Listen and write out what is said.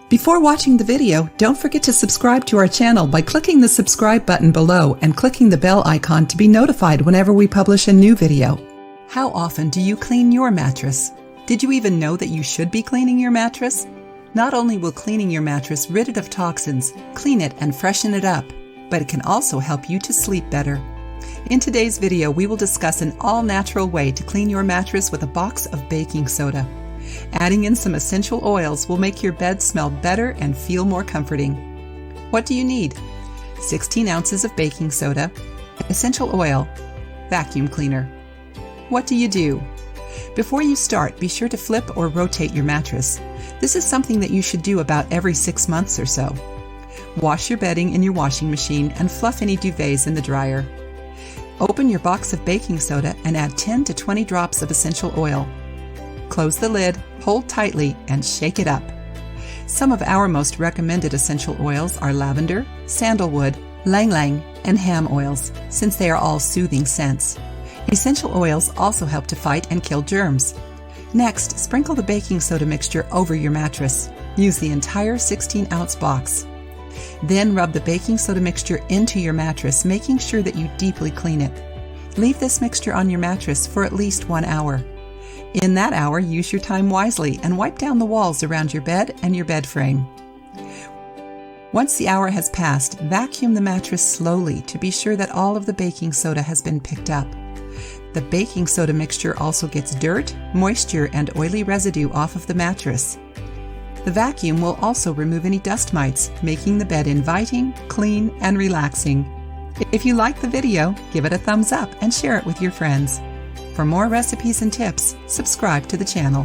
Before watching the video, don't forget to subscribe to our channel by clicking the subscribe button below and clicking the bell icon to be notified whenever we publish a new video. How often do you clean your mattress? Did you even know that you should be cleaning your mattress? Not only will cleaning your mattress rid it of toxins, clean it and freshen it up, but it can also help you to sleep better. In today's video, we will discuss an all-natural way to clean your mattress with a box of baking soda. Adding in some essential oils will make your bed smell better and feel more comforting. What do you need? 16 ounces of baking soda, essential oil, vacuum cleaner. What do you do? Before you start, be sure to flip or rotate your mattress. This is something that you should do about every 6 months or so. Wash your bedding in your washing machine and fluff any duvets in the dryer. Open your box of baking soda and add 10 to 20 drops of essential oil. Close the lid, hold tightly, and shake it up. Some of our most recommended essential oils are lavender, sandalwood, ylang-ylang, and ham oils, since they are all soothing scents. Essential oils also help to fight and kill germs. Next, sprinkle the baking soda mixture over your mattress. Use the entire 16-ounce box. Then rub the baking soda mixture into your mattress, making sure that you deeply clean it. Leave this mixture on your mattress for at least 1 hour. In that hour, use your time wisely and wipe down the walls around your bed and your bed frame. Once the hour has passed, vacuum the mattress slowly to be sure that all of the baking soda has been picked up. The baking soda mixture also gets dirt, moisture, and oily residue off of the mattress. The vacuum will also remove any dust mites, making the bed inviting, clean, and relaxing. If you like the video, give it a thumbs up and share it with your friends. For more recipes and tips, subscribe to the channel.